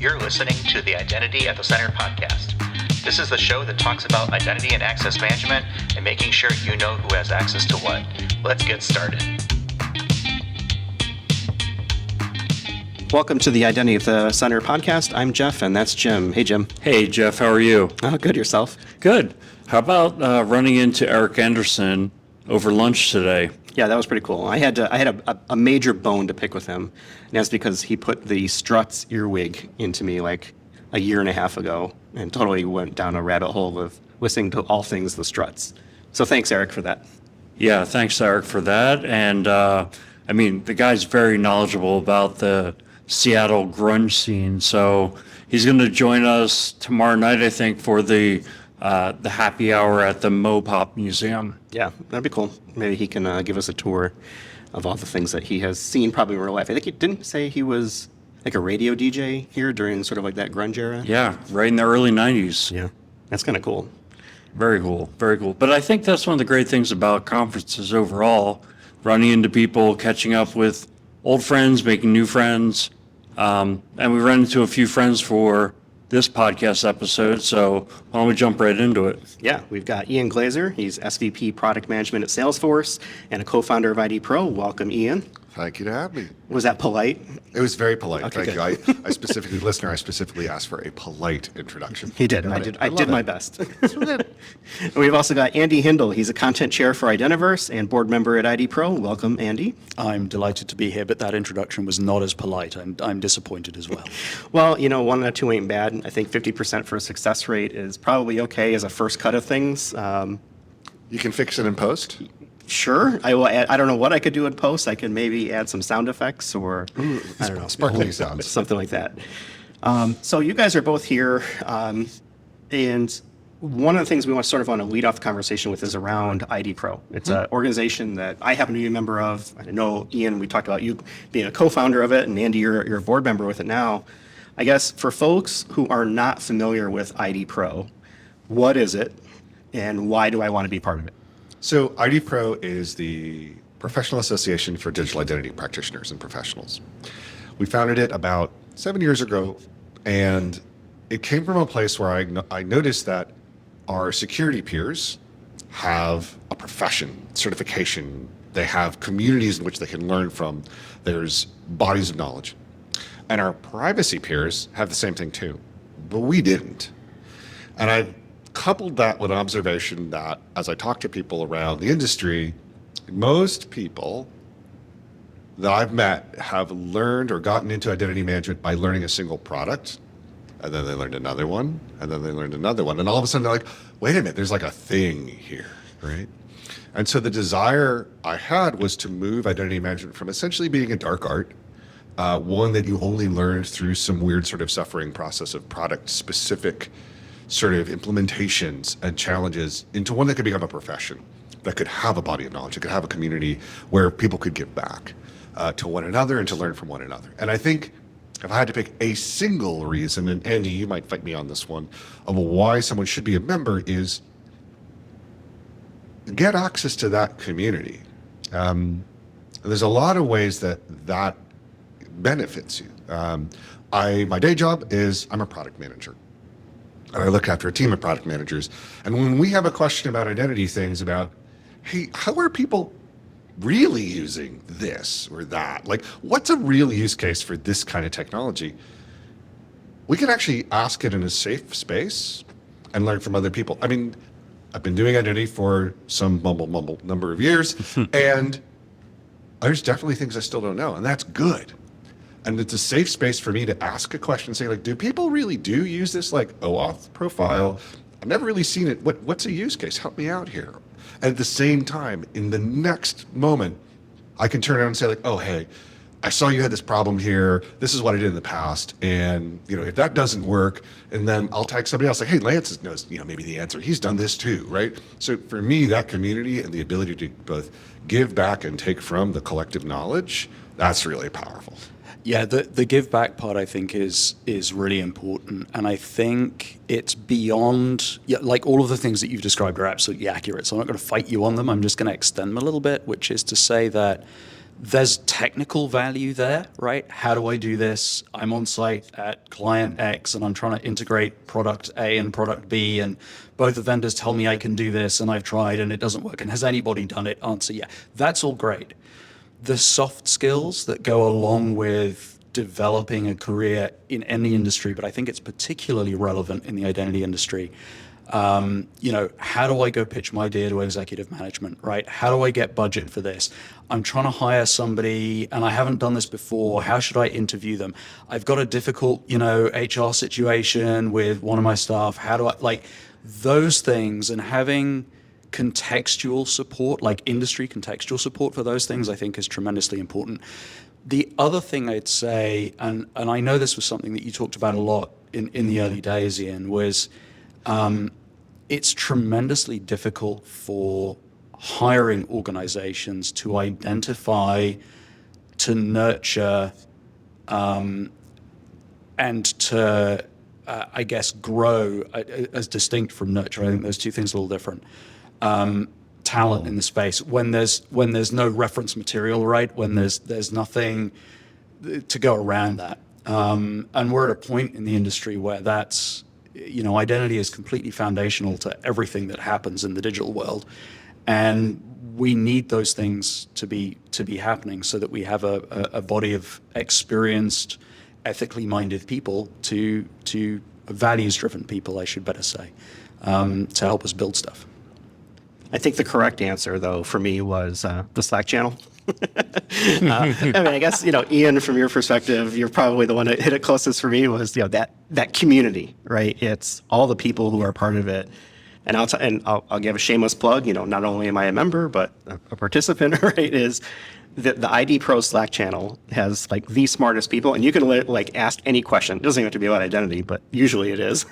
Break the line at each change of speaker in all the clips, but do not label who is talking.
You're listening to the Identity at the Center podcast. This is the show that talks about identity and access management and making sure you know who has access to what. Let's get started.
Welcome to the Identity at the Center podcast. I'm Jeff, and that's Jim. Hey, Jim.
Hey, Jeff, how are you?
Oh, good. Yourself?
Good. How about running into Eric Anderson over lunch today?
Yeah, that was pretty cool. I had a major bone to pick with him, and that's because he put the Struts earwig into me like a year and a half ago and totally went down a rabbit hole of listening to all things the Struts. So thanks, Eric, for that.
Yeah, thanks, Eric, for that. And, the guy's very knowledgeable about the Seattle grunge scene. So he's going to join us tomorrow night, I think, for the happy hour at the Mopop Museum.
Yeah, that'd be cool. Maybe he can give us a tour of all the things that he has seen probably in real life. I think he didn't say he was like a radio DJ here during sort of like that grunge era.
Yeah, right in the early 90s.
Yeah, that's kind of cool.
Very cool, very cool. But I think that's one of the great things about conferences overall, running into people, catching up with old friends, making new friends. And we ran into a few friends for this podcast episode, so why don't we jump right into it?
Yeah, we've got Ian Glazer. He's SVP Product Management at Salesforce and a co-founder of IDPro. Welcome, Ian.
Thank you to have me.
Was that polite?
It was very polite.
Okay,
Thank
good.
you. I specifically asked for a polite introduction.
He did.
Got
I
it.
did. I
love
did
it.
my best. And we've also got Andi Hindle. He's a content chair for Identiverse and board member at IDPro. Welcome, Andy.
I'm delighted to be here, but that introduction was not as polite. I'm disappointed as well.
Well, 1 out of 2 ain't bad. I think 50% for a success rate is probably okay as a first cut of things.
You can fix it in post.
Sure. I will add, I don't know what I could do in post. I could maybe add some sound effects or I don't know.
Sparkling sounds.
Something like that. So you guys are both here. And one of the things we want to lead off the conversation with is around IDPro. It's an organization that I happen to be a member of. I know, Ian, we talked about you being a co-founder of it, and Andy, you're a board member with it now. I guess for folks who are not familiar with IDPro, what is it and why do I want to be part of it?
So IDPro is the Professional Association for Digital Identity Practitioners and Professionals. We founded it about 7 years ago, and it came from a place where I noticed that our security peers have a profession, certification, they have communities in which they can learn from, there's bodies of knowledge. And our privacy peers have the same thing too, but we didn't. And I coupled that with an observation that as I talk to people around the industry, most people that I've met have learned or gotten into identity management by learning a single product, and then they learned another one, and then they learned another one, and all of a sudden they're like, wait a minute, there's like a thing here, right? And so the desire I had was to move identity management from essentially being a dark art, one that you only learned through some weird sort of suffering process of product specific sort of implementations and challenges, into one that could become a profession, that could have a body of knowledge, it could have a community where people could give back to one another and to learn from one another. And I think if I had to pick a single reason, and Andy, you might fight me on this one, of why someone should be a member is get access to that community. There's a lot of ways that benefits you. My day job is I'm a product manager. And I look after a team of product managers. And when we have a question about identity things about, hey, how are people really using this or that? Like, what's a real use case for this kind of technology? We can actually ask it in a safe space and learn from other people. I mean, I've been doing identity for some mumble number of years, and there's definitely things I still don't know, and that's good. And it's a safe space for me to ask a question, say like, do people really use this like OAuth profile? I've never really seen it. What's a use case? Help me out here. And at the same time, in the next moment, I can turn around and say like, oh, hey, I saw you had this problem here. This is what I did in the past. And if that doesn't work, and then I'll tag somebody else like, hey, Lance knows maybe the answer. He's done this too, right? So for me, that community and the ability to both give back and take from the collective knowledge, that's really powerful.
Yeah, the give back part I think is really important, and I think it's beyond like all of the things that you've described are absolutely accurate. So I'm not going to fight you on them. I'm just going to extend them a little bit, which is to say that There's technical value there, right? How do I do this? I'm on site at client X and I'm trying to integrate product A and product B, and both the vendors tell me I can do this and I've tried and it doesn't work. And has anybody done it? Answer, yeah. That's all great. The soft skills that go along with developing a career in any industry, but I think it's particularly relevant in the identity industry. How do I go pitch my idea to executive management, right? How do I get budget for this? I'm trying to hire somebody and I haven't done this before. How should I interview them? I've got a difficult, HR situation with one of my staff. How do I, like, those things, and having contextual support, like industry contextual support for those things, I think is tremendously important. The other thing I'd say, and I know this was something that you talked about a lot in the early days, Ian, was it's tremendously difficult for hiring organizations to identify, to nurture, and to, grow as distinct from nurture. I think those two things are a little different. Talent in the space when there's no reference material, right? When there's nothing to go around that. And we're at a point in the industry where that's, identity is completely foundational to everything that happens in the digital world. And we need those things to be happening so that we have a body of experienced, ethically minded people to values-driven people, I should better say, to help us build stuff.
I think the correct answer, though, for me was the Slack channel. I guess, Ian, from your perspective, you're probably the one that hit it closest for me was, that community, right? It's all the people who are part of it. And I'll give a shameless plug, not only am I a member, but a participant, right, is the IDPro Slack channel has like the smartest people, and you can ask any question. It doesn't even have to be about identity, but usually it is.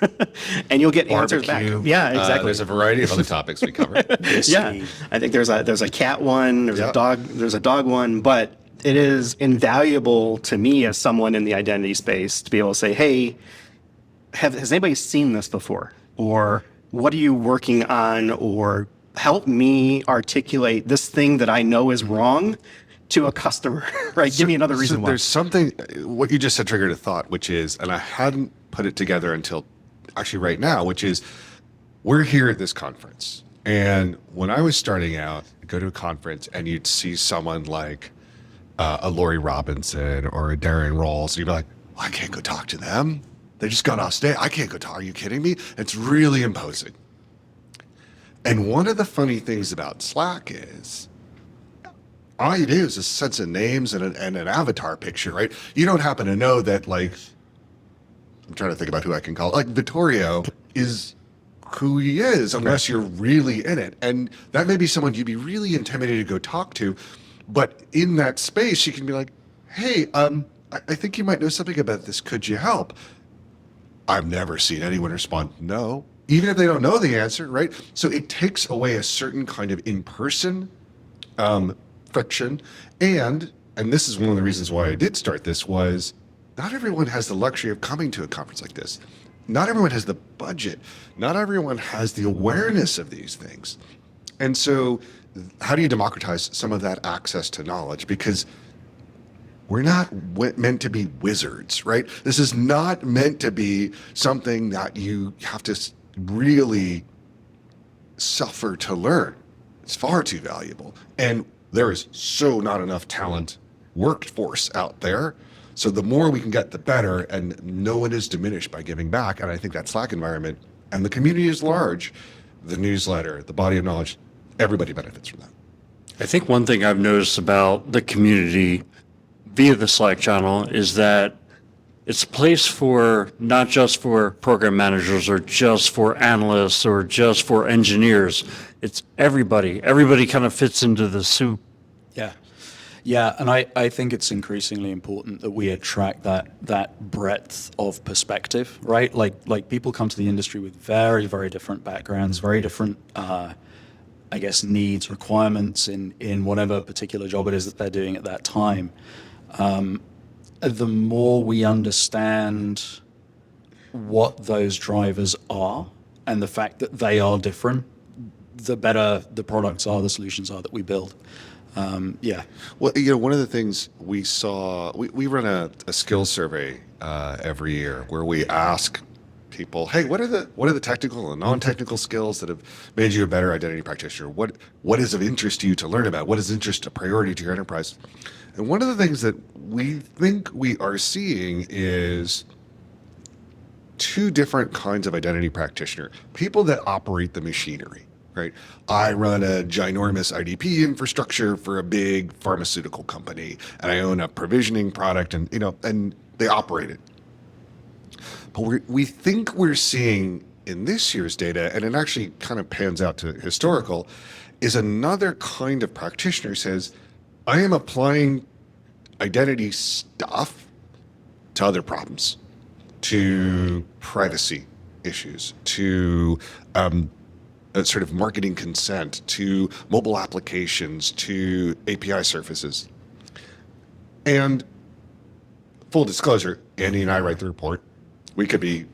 And you'll get answers back. Yeah, exactly.
There's a variety of other topics we cover.
Yeah. I think there's a cat one, there's a dog one, but it is invaluable to me as someone in the identity space to be able to say, hey, has anybody seen this before? Or what are you working on? Or help me articulate this thing that I know is wrong to a customer, right? Give me another reason why.
There's something, what you just said triggered a thought, which is, and I hadn't put it together until actually right now, which is, we're here at this conference. And when I was starting out, I'd go to a conference and you'd see someone like a Lori Robinson or a Darren Rawls, and you'd be like, well, I can't go talk to them. They just got off stage. I can't go talk. Are you kidding me? It's really imposing. And one of the funny things about Slack is, all you do is a sense of names and an avatar picture, right? You don't happen to know that, I'm trying to think about who I can call. Like Vittorio is who he is, unless you're really in it. And that may be someone you'd be really intimidated to go talk to. But in that space, you can be like, hey, I think you might know something about this. Could you help? I've never seen anyone respond, no, even if they don't know the answer, right? So it takes away a certain kind of in-person friction. And this is one of the reasons why I did start this, was not everyone has the luxury of coming to a conference like this. Not everyone has the budget. Not everyone has the awareness of these things. And so how do you democratize some of that access to knowledge? Because we're not meant to be wizards, right? This is not meant to be something that you have to really suffer to learn. It's far too valuable. And there is so not enough talent workforce out there. So the more we can get, the better, and no one is diminished by giving back. And I think that Slack environment, and the community is large, the newsletter, the body of knowledge, everybody benefits from that.
I think one thing I've noticed about the community via the Slack channel is that it's a place for not just for program managers or just for analysts or just for engineers. It's everybody. Everybody kind of fits into the soup.
Yeah. Yeah, and I think it's increasingly important that we attract that breadth of perspective, right? Like people come to the industry with very, very different backgrounds, very different, needs, requirements in whatever particular job it is that they're doing at that time. The more we understand what those drivers are and the fact that they are different, the better the products are, the solutions are that we build. Yeah.
Well, one of the things we saw, we run a skills survey every year where we ask people, hey, what are the technical and non-technical skills that have made you a better identity practitioner? What is of interest to you to learn about? What is interest, a priority to your enterprise? And one of the things that we think we are seeing is two different kinds of identity practitioner. People that operate the machinery, right? I run a ginormous IDP infrastructure for a big pharmaceutical company, and I own a provisioning product, and they operate it. But we think we're seeing in this year's data, and it actually kind of pans out to historical, is another kind of practitioner who says, I am applying identity stuff to other problems, to privacy issues, to sort of marketing consent, to mobile applications, to API surfaces. And full disclosure, Andi and I write the report. We could be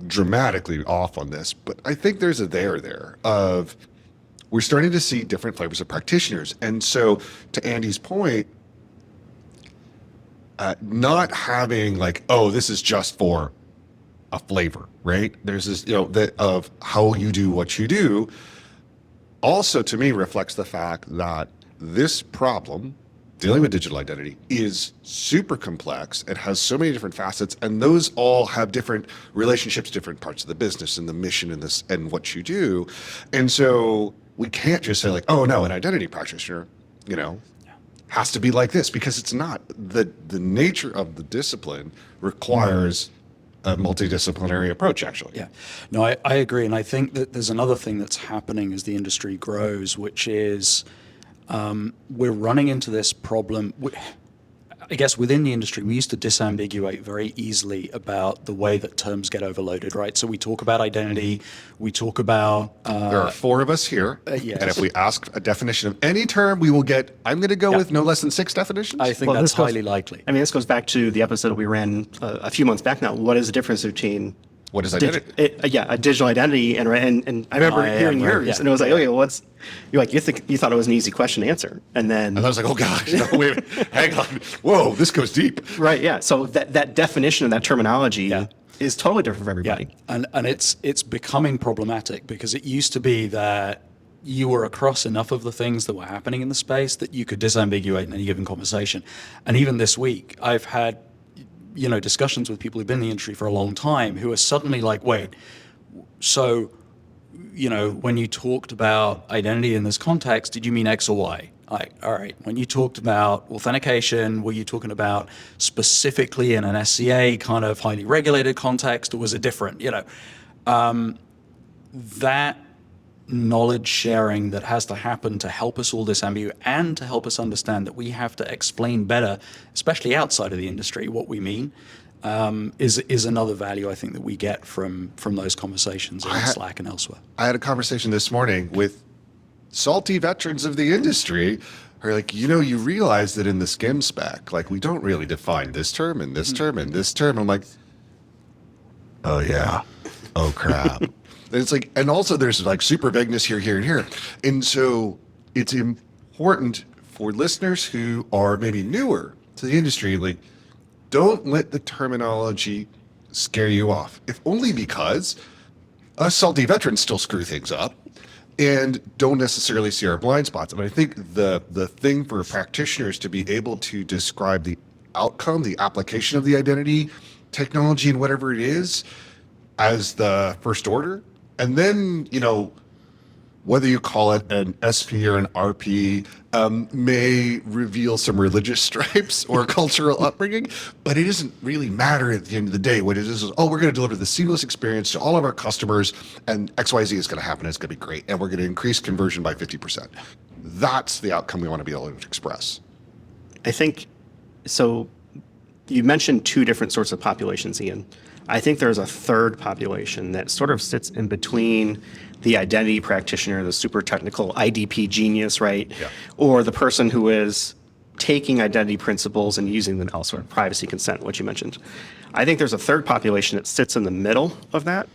dramatically off on this, but I think there's a there of we're starting to see different flavors of practitioners. And so to Andy's point, not having like, oh, this is just for a flavor, right? There's this, that of how you do what you do also to me reflects the fact that this problem, dealing with digital identity, is super complex. It has so many different facets, and those all have different relationships, different parts of the business and the mission and this and what you do. And so we can't just say like, oh no, an identity practitioner, has to be like this, because it's not. The nature of the discipline requires a multidisciplinary approach, actually.
Yeah, no, I agree. And I think that there's another thing that's happening as the industry grows, which is we're running into this problem. I guess within the industry, we used to disambiguate very easily about the way that terms get overloaded, right? So we talk about identity, we talk about...
there are four of us here,
yes.
And if we ask a definition of any term, we will get, I'm going to go with no less than 6 definitions.
I think that's highly likely.
I mean, this goes back to the episode we ran a few months back now. What is the difference between...
What is identity?
A digital identity, and I remember hearing yours,
yeah.
And it was like, okay, you're like, you thought it was an easy question to answer, and then
I was like, oh gosh, no, wait, hang on, whoa, this goes deep.
Right, yeah. So that definition of that terminology is totally different for everybody.
Yeah. And it's becoming problematic, because it used to be that you were across enough of the things that were happening in the space that you could disambiguate in any given conversation. And even this week, I've had discussions with people who've been in the industry for a long time who are suddenly like, wait, so, when you talked about identity in this context, did you mean X or Y? All right. When you talked about authentication, were you talking about specifically in an SCA kind of highly regulated context, or was it different? That knowledge sharing that has to happen to help us all disambiguate and to help us understand that we have to explain better, especially outside of the industry, what we mean, is another value I think that we get from those conversations in Slack and elsewhere.
I had a conversation this morning with salty veterans of the industry who are like, you realize that in the SCIM spec, like we don't really define this term and this term and this term. I'm like, oh yeah, oh crap. And it's like, and also there's like super vagueness here, and here. And so it's important for listeners who are maybe newer to the industry, like, don't let the terminology scare you off, if only because us salty veterans still screw things up and don't necessarily see our blind spots. I mean, I think the thing for practitioners to be able to describe the outcome, the application of the identity technology and whatever it is as the first order. And then, whether you call it an SP or an RP, may reveal some religious stripes or cultural upbringing, but it doesn't really matter at the end of the day. What it is, we're going to deliver the seamless experience to all of our customers, and XYZ is going to happen. It's going to be great, and we're going to increase conversion by 50%. That's the outcome we want to be able to express.
I think, so you mentioned two different sorts of populations, Ian. I think there's a third population that sort of sits in between the identity practitioner, the super technical IDP genius, right?
Yeah.
Or the person who is taking identity principles and using them elsewhere, privacy, consent, what you mentioned. I think there's a third population that sits in the middle of that.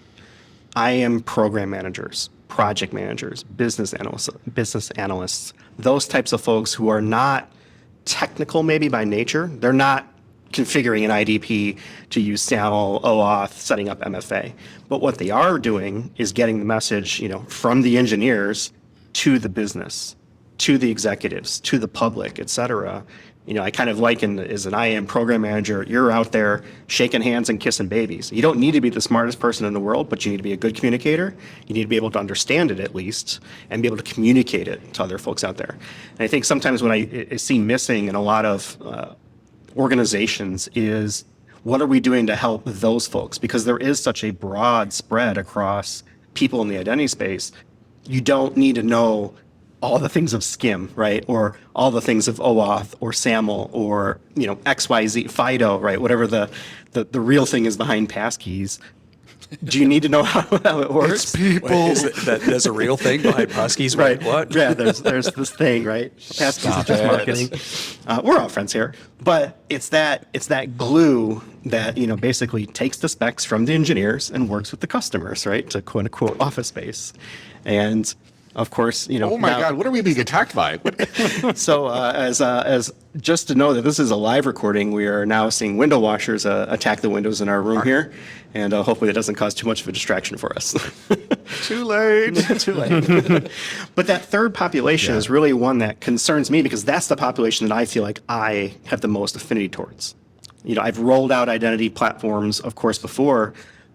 I am program managers. project managers, business analysts, those types of folks who are not technical maybe by nature. They're not configuring an IDP to use SAML, OAuth, setting up MFA. But what they are doing is getting the message, from the engineers to the business, to the executives, to the public, et cetera. I kind of liken as an IAM program manager, you're out there shaking hands and kissing babies. You don't need to be the smartest person in the world, but you need to be a good communicator. You need to be able to understand it at least and be able to communicate it to other folks out there. And I think sometimes what I see missing in a lot of organizations is what are we doing to help those folks? Because there is such a broad spread across people in the identity space. You don't need to know all the things of SCIM, right? Or all the things of OAuth or SAML or, XYZ, FIDO, right? Whatever the real thing is behind passkeys. Do you need to know how it works?
It's people.
Wait, there's a real thing behind passkeys?
Right.
What?
Yeah, there's this thing, right? Passkeys is just marketing. We're all friends here. But it's that glue that, basically takes the specs from the engineers and works with the customers, right? To quote unquote office space. And of course,
Oh my God, what are we being attacked by?
So as just to know that this is a live recording, we are now seeing window washers attack the windows in our room here, and hopefully that doesn't cause too much of a distraction for us.
Too late.
Too late. But that third population is really one that concerns me because that's the population that I feel like I have the most affinity towards. I've rolled out identity platforms, of course, before,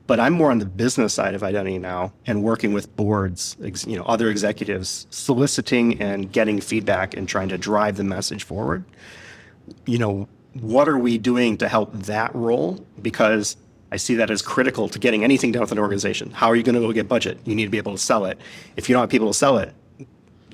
but I'm more on the business side of identity now and working with boards, other executives, soliciting and getting feedback and trying to drive the message forward. What are we doing to help that role? Because I see that as critical to getting anything done with an organization. How are you going to go get budget? You need to be able to sell it. If you don't have people to sell it,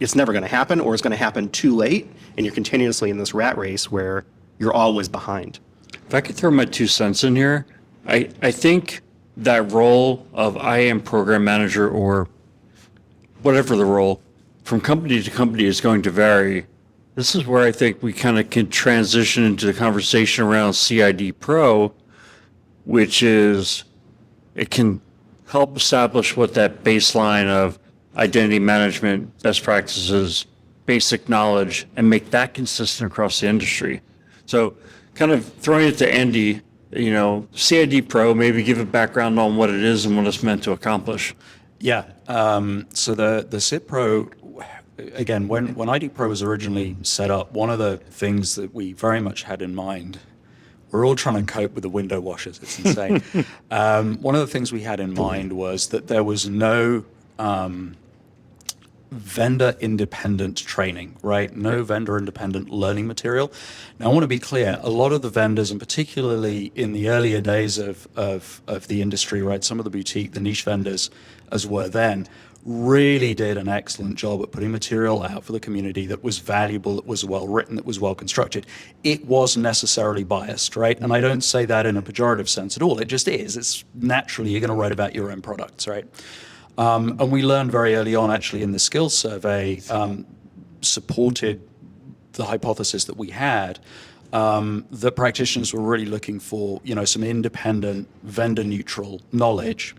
it's never going to happen, or it's going to happen too late, and you're continuously in this rat race where you're always behind.
If I could throw my 2 cents in here, I think that role of IAM program manager or whatever the role from company to company is going to vary. This is where I think we kind of can transition into the conversation around IDPro, which is it can help establish what that baseline of identity management, best practices, basic knowledge, and make that consistent across the industry. So kind of throwing it to Andi, IDPro, maybe give a background on what it is and what it's meant to accomplish.
Yeah. So the CIDPro, again, when IDPro was originally set up, one of the things that we very much had in mind, we're all trying to cope with the window washers. It's insane. One of the things we had in mind was that there was no vendor independent training, right? No vendor independent learning material. Now, I want to be clear, a lot of the vendors, and particularly in the earlier days of the industry, right? Some of the boutique, the niche vendors as were then, really did an excellent job at putting material out for the community that was valuable, that was well written, that was well constructed. It was necessarily biased, right? And I don't say that in a pejorative sense at all. It just is. It's naturally, you're going to write about your own products, right? And we learned very early on, actually, in the skills survey, supported the hypothesis that we had, that practitioners were really looking for, some independent, vendor-neutral knowledge.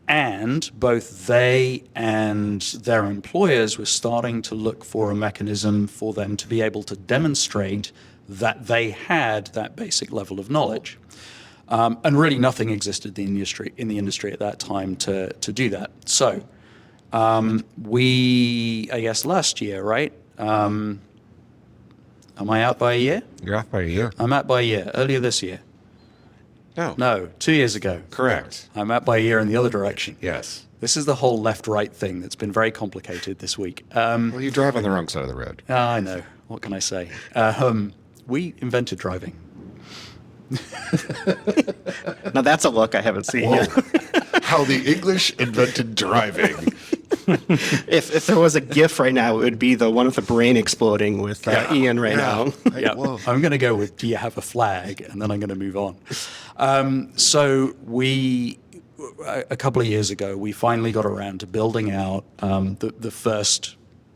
And both they and their employers were starting to look for a mechanism for them to be able to demonstrate that they had that basic level of knowledge. And really nothing existed in the industry at that time to do that. So we, I guess last year, right? Am I out by a year?
You're off by a year.
I'm out by a year, earlier this year. No, 2 years ago.
Correct.
I'm out by a year in the other direction.
Yes.
This is the whole left-right thing that's been very complicated this week.
Well, you drive on the wrong side of the road.
I know. What can I say? We invented driving.
Now that's a look I haven't seen yet.
How the English invented driving.
If there was a GIF right now, it would be the one with the brain exploding with Ian right now.
Yeah, I'm going to go with "Do you have a flag?" and then I'm going to move on. So a couple of years ago, we finally got around to building out the first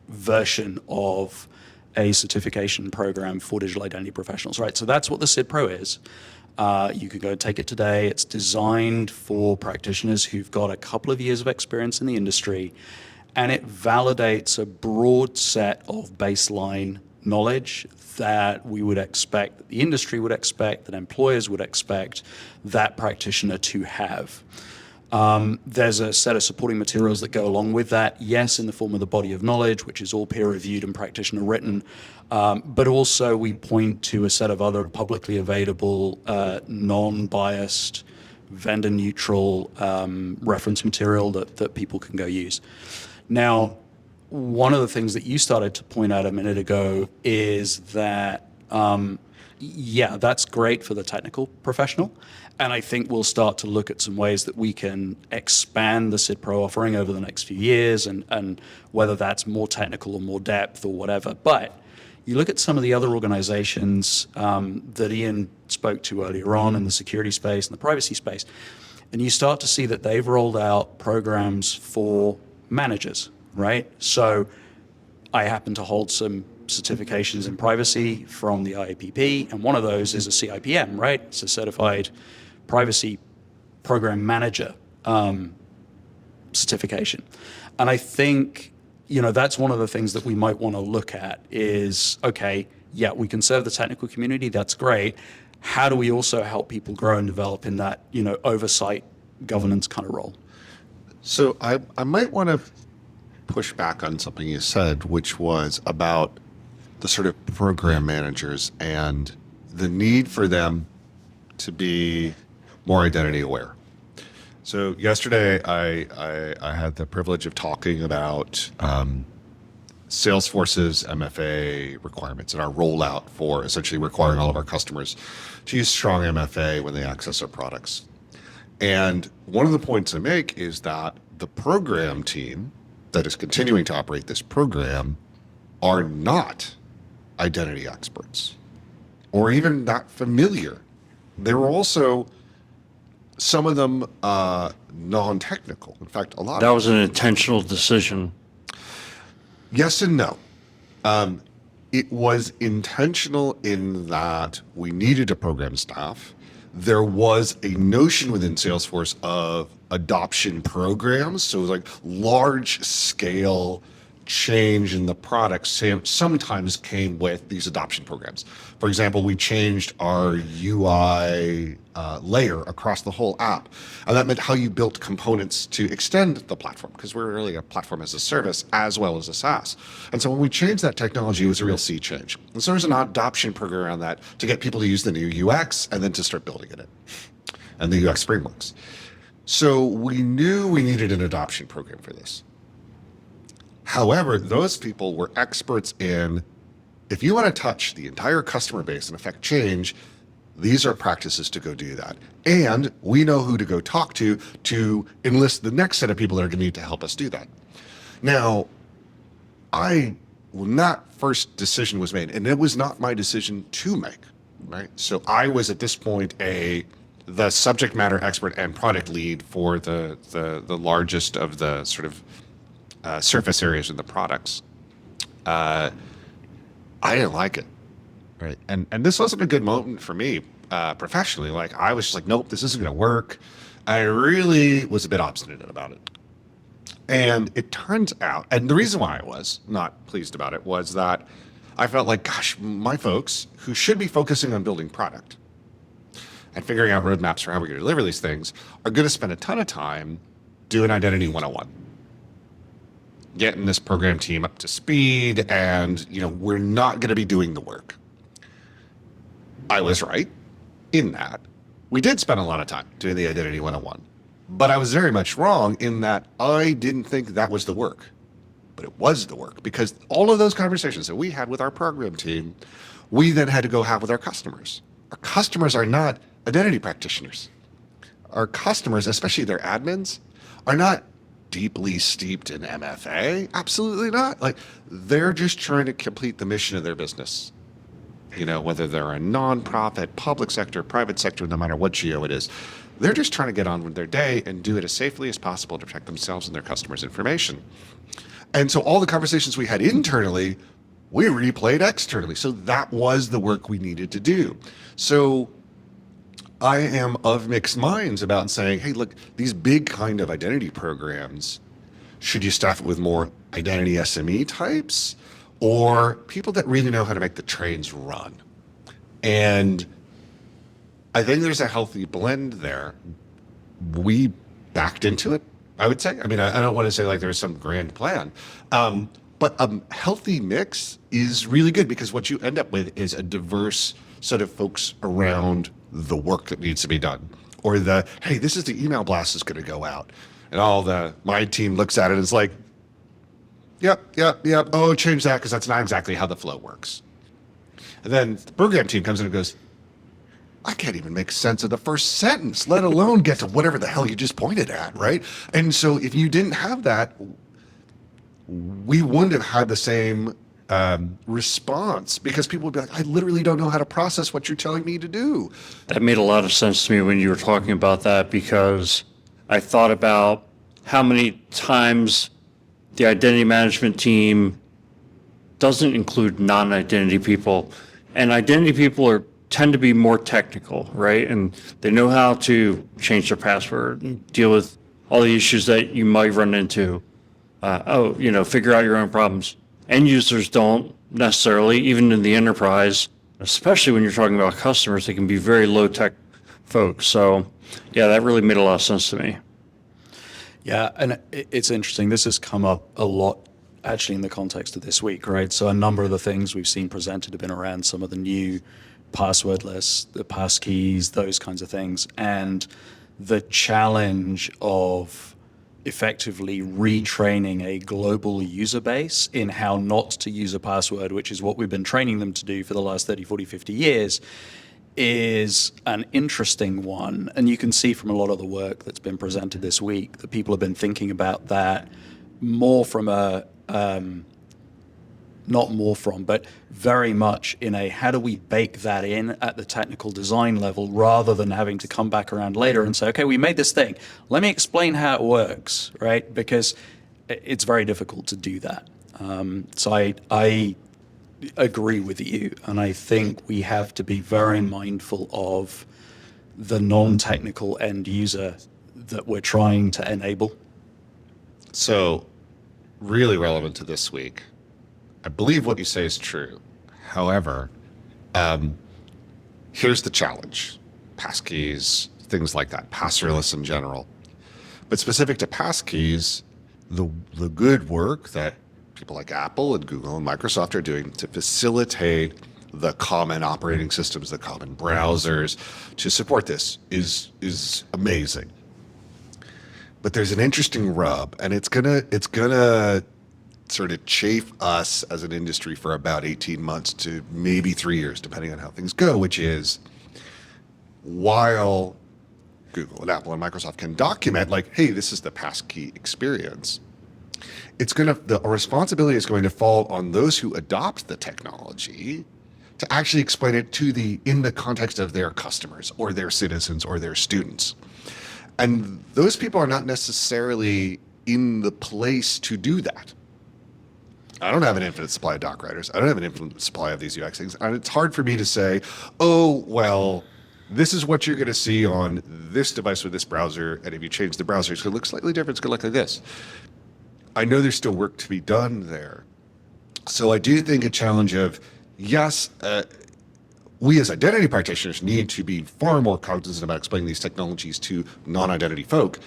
version of a certification program for digital identity professionals, right? So that's what the CIDPro is. You could go take it today. It's designed for practitioners who've got a couple of years of experience in the industry, and it validates a broad set of baseline knowledge that we would expect, that the industry would expect, that employers would expect that practitioner to have. There's a set of supporting materials that go along with that, yes, in the form of the body of knowledge, which is all peer-reviewed and practitioner written, but also we point to a set of other publicly available, non-biased, vendor-neutral reference material that people can go use. Now, one of the things that you started to point out a minute ago is that, yeah, that's great for the technical professional. And I think we'll start to look at some ways that we can expand the SID Pro offering over the next few years, and whether that's more technical or more depth or whatever. But you look at some of the other organizations that Ian spoke to earlier on in the security space and the privacy space, and you start to see that they've rolled out programs for managers, right? So I happen to hold some certifications in privacy from the IAPP, and one of those is a CIPM, right? It's a Certified Privacy Program Manager certification. And I think, that's one of the things that we might want to look at is, okay, yeah, we can serve the technical community, that's great. How do we also help people grow and develop in that, oversight, governance kind of role?
So I might want to push back on something you said, which was about the sort of program managers and the need for them to be more identity aware. So yesterday I had the privilege of talking about Salesforce's MFA requirements and our rollout for essentially requiring all of our customers to use strong MFA when they access our products. And one of the points I make is that the program team that is continuing to operate this program are not identity experts or even that familiar. They were also, some of them, non-technical. In fact, a lot
That
of
was an intentional decision.
Yes and no. It was intentional in that we needed a program staff. There was a notion within Salesforce of adoption programs. So it was like large scale change in the product sometimes came with these adoption programs. For example, we changed our UI layer across the whole app. And that meant how you built components to extend the platform, because we're really a platform as a service as well as a SaaS. And so when we changed that technology, it was a real sea change. And so there's an adoption program around that to get people to use the new UX and then to start building in it and the UX frameworks. So we knew we needed an adoption program for this. However, those people were experts in, if you want to touch the entire customer base and affect change, these are practices to go do that. And we know who to go talk to enlist the next set of people that are going to need to help us do that. Now, when that first decision was made, and it was not my decision to make, right? So I was at this point the subject matter expert and product lead for the largest of the sort of surface areas in the products. I didn't like it, right? And this wasn't a good moment for me professionally. Like I was just like, nope, this isn't going to work. I really was a bit obstinate about it. And it turns out, and the reason why I was not pleased about it was that I felt like, gosh, my folks who should be focusing on building product and figuring out roadmaps for how we're going to deliver these things are going to spend a ton of time doing Identity 101. Getting this program team up to speed, and we're not going to be doing the work. I was right in that we did spend a lot of time doing the Identity 101, but I was very much wrong in that I didn't think that was the work, but it was the work, because all of those conversations that we had with our program team, we then had to go have with our customers. Our customers are not identity practitioners. Our customers, especially their admins, are not deeply steeped in MFA. Absolutely not. Like they're just trying to complete the mission of their business. Whether they're a nonprofit, public sector, private sector, no matter what geo it is, they're just trying to get on with their day and do it as safely as possible to protect themselves and their customers' information. And so all the conversations we had internally, we replayed externally. So that was the work we needed to do. So I am of mixed minds about saying, hey, look, these big kind of identity programs, should you staff it with more identity SME types or people that really know how to make the trains run? And I think there's a healthy blend there. We backed into it, I would say. I mean, I don't want to say like there's some grand plan, but a healthy mix is really good because what you end up with is a diverse set of folks around the work that needs to be done. Or hey, this is the email blast that's going to go out. And my team looks at it and is like, yep. Oh, change that because that's not exactly how the flow works. And then the program team comes in and goes, I can't even make sense of the first sentence, let alone get to whatever the hell you just pointed at, right? And so if you didn't have that, we wouldn't have had the same response because people would be like, I literally don't know how to process what you're telling me to do.
That made a lot of sense to me when you were talking about that because I thought about how many times the identity management team doesn't include non-identity people. And identity people tend to be more technical, right? And they know how to change their password and deal with all the issues that you might run into. Figure out your own problems. End users don't necessarily, even in the enterprise, especially when you're talking about customers, they can be very low tech folks. So yeah, that really made a lot of sense to me.
Yeah, and it's interesting. This has come up a lot actually in the context of this week, right? So a number of the things we've seen presented have been around some of the new passwordless, the passkeys, those kinds of things, and the challenge of effectively retraining a global user base in how not to use a password, which is what we've been training them to do for the last 30, 40, 50 years, is an interesting one. And you can see from a lot of the work that's been presented this week that people have been thinking about that more from but very much in a how do we bake that in at the technical design level rather than having to come back around later and say, okay, we made this thing. Let me explain how it works, right? Because it's very difficult to do that. So I agree with you. And I think we have to be very mindful of the non-technical end user that we're trying to enable.
So really relevant to this week. I believe what you say is true. However, here's the challenge. Passkeys, things like that, passwordless in general. But specific to passkeys, the good work that people like Apple and Google and Microsoft are doing to facilitate the common operating systems, the common browsers to support this is amazing. But there's an interesting rub, and it's gonna sort of chafe us as an industry for about 18 months to maybe 3 years, depending on how things go, which is while Google and Apple and Microsoft can document like, hey, this is the passkey experience, the responsibility is going to fall on those who adopt the technology to actually explain it in the context of their customers or their citizens or their students. And those people are not necessarily in the place to do that. I don't have an infinite supply of doc writers. I don't have an infinite supply of these UX things. And it's hard for me to say, oh, well, this is what you're going to see on this device with this browser. And if you change the browser, it's going to look slightly different. It's going to look like this. I know there's still work to be done there. So I do think a challenge of, yes, we as identity practitioners need to be far more cognizant about explaining these technologies to non-identity folk.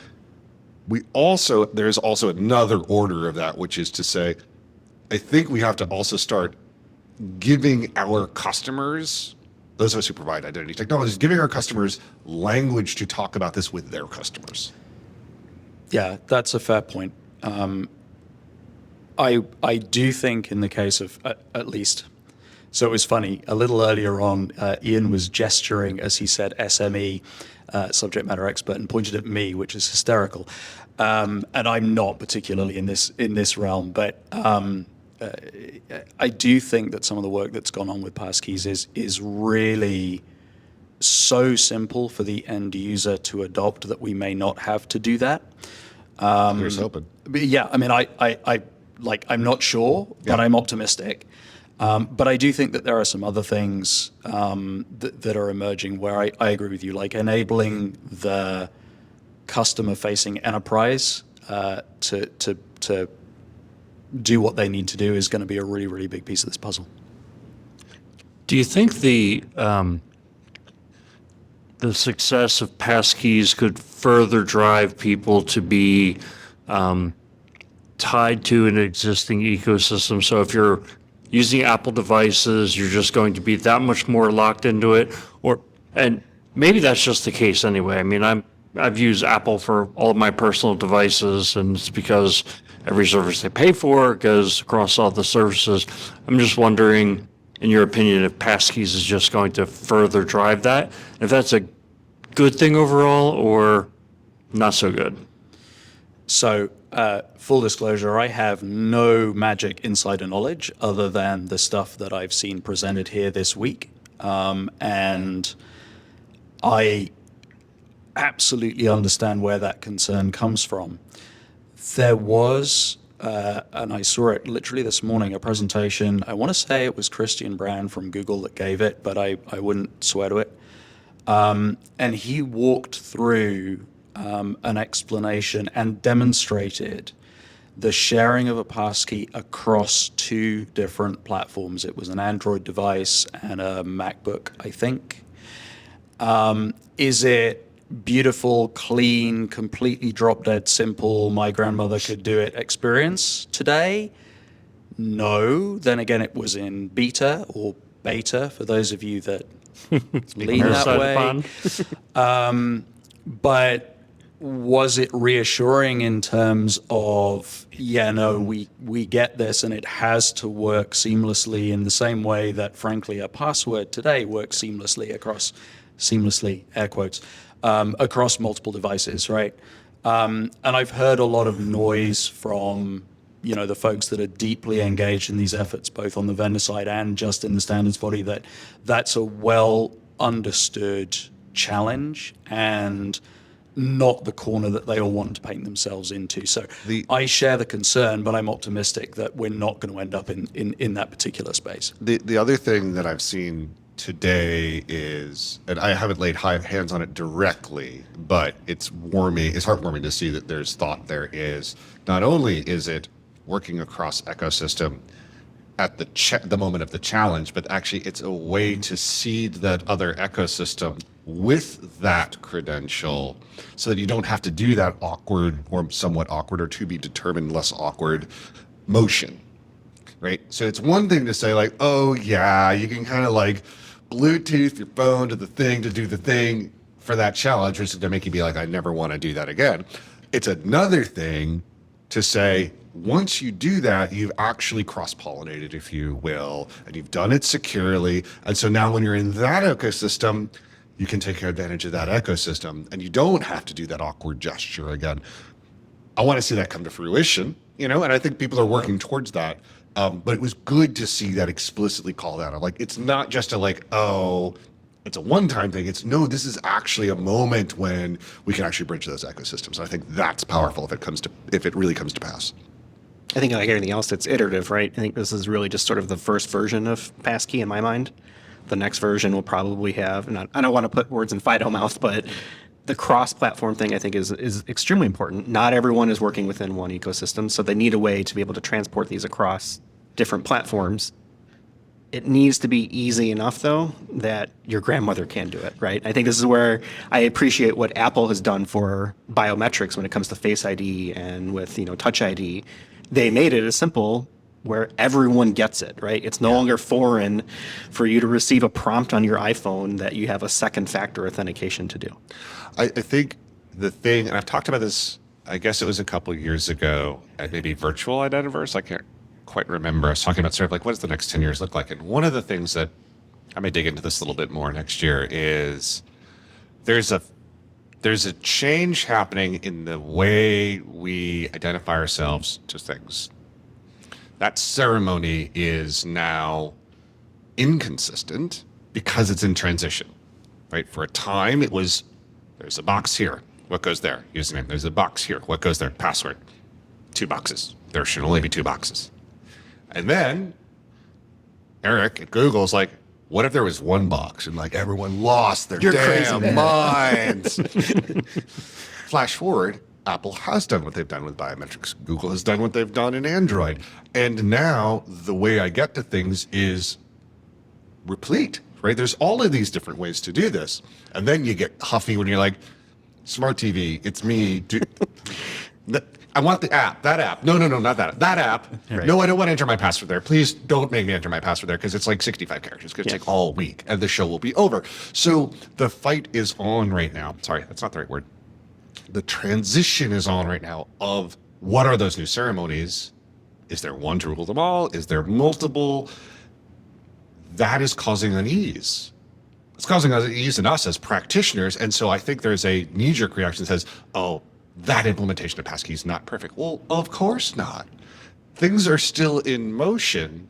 There's also another order of that, which is to say, I think we have to also start giving our customers, those of us who provide identity technologies, giving our customers language to talk about this with their customers.
Yeah, that's a fair point. I do think in the case of at least, so it was funny, a little earlier on, Ian was gesturing as he said SME, subject matter expert, and pointed at me, which is hysterical. And I'm not particularly in this realm, but I do think that some of the work that's gone on with passkeys is really so simple for the end user to adopt that we may not have to do that.
Here's hoping.
But yeah, I mean, I'm not sure, but I'm optimistic. But I do think that there are some other things that are emerging where I agree with you, like enabling the customer-facing enterprise to do what they need to do is going to be a really, really big piece of this puzzle.
Do you think the success of passkeys could further drive people to be tied to an existing ecosystem? So if you're using Apple devices, you're just going to be that much more locked into it, and maybe that's just the case anyway. I mean, I've used Apple for all of my personal devices, and it's because every service they pay for goes across all the services. I'm just wondering, in your opinion, if passkeys is just going to further drive that, if that's a good thing overall or not so good.
So, full disclosure, I have no magic insider knowledge other than the stuff that I've seen presented here this week. And I absolutely understand where that concern comes from. There was, and I saw it literally this morning, a presentation. I want to say it was Christian Brand from Google that gave it, but I wouldn't swear to it. And he walked through an explanation and demonstrated the sharing of a passkey across two different platforms. It was an Android device and a MacBook, I think. Is it beautiful, clean, completely drop dead simple, my grandmother could do it experience today? No. Then again, it was in beta or beta for those of you that lean that way. But was it reassuring in terms of, we get this and it has to work seamlessly in the same way that, frankly, a password today works seamlessly, air quotes, across multiple devices, right? And I've heard a lot of noise from, the folks that are deeply engaged in these efforts, both on the vendor side and just in the standards body, that's a well understood challenge and not the corner that they all want to paint themselves into. So I share the concern, but I'm optimistic that we're not going to end up in that particular space.
The other thing that I've seen today is, and I haven't laid hands on it directly, but it's heartwarming to see that there's thought there is, not only is it working across ecosystem at the moment of the challenge, but actually it's a way to seed that other ecosystem with that credential so that you don't have to do that awkward or somewhat awkward or to be determined less awkward motion, right? So it's one thing to say like, oh yeah, you can kind of like Bluetooth your phone to the thing to do the thing for that challenge, which is to make you be like, I never want to do that again. It's another thing to say, once you do that, you've actually cross-pollinated, if you will, and you've done it securely. And so now when you're in that ecosystem, you can take advantage of that ecosystem and you don't have to do that awkward gesture again. I want to see that come to fruition, and I think people are working towards that. But it was good to see that explicitly called out. Like, it's not just it's a one-time thing. It's no, this is actually a moment when we can actually bridge those ecosystems. I think that's powerful if it really comes to pass.
I think like everything else, it's iterative, right? I think this is really just sort of the first version of passkey in my mind. The next version will probably have, and I don't want to put words in FIDO mouth, but the cross-platform thing I think is extremely important. Not everyone is working within one ecosystem, so they need a way to be able to transport these across different platforms. It needs to be easy enough, though, that your grandmother can do it, right? I think this is where I appreciate what Apple has done for biometrics when it comes to Face ID and with Touch ID. They made it as simple where everyone gets it, right? It's no longer foreign for you to receive a prompt on your iPhone that you have a second factor authentication to do.
I think the thing, and I've talked about this, I guess it was a couple of years ago at maybe virtual Identiverse. I can't quite remember. I was talking about sort of like, what does the next 10 years look like? And one of the things that I may dig into this a little bit more next year is there's a change happening in the way we identify ourselves to things. That ceremony is now inconsistent because it's in transition, right? For a time, it was, there's a box here. What goes there? Username. There's a box here. What goes there? Password. 2 boxes. There should only be 2 boxes. And then Eric at Google is like, what if there was one box and like everyone lost their
You're
damn
crazy, man.
minds? Flash forward, Apple has done what they've done with biometrics. Google has done what they've done in Android. And now the way I get to things is replete, right? There's all of these different ways to do this. And then you get huffy when you're like, smart TV, it's me. I want the app, that app. No, not that app. That app.
Right.
No, I don't want to enter my password there. Please don't make me enter my password there because it's like 65 characters. It's going to take all week and the show will be over. So the fight is on right now. Sorry, that's not the right word. The transition is on right now of what are those new ceremonies? Is there one to rule them all? Is there multiple? That is causing unease. It's causing unease in us as practitioners. And so I think there's a knee-jerk reaction that says, oh, that implementation of passkey is not perfect. Well, of course not. Things are still in motion,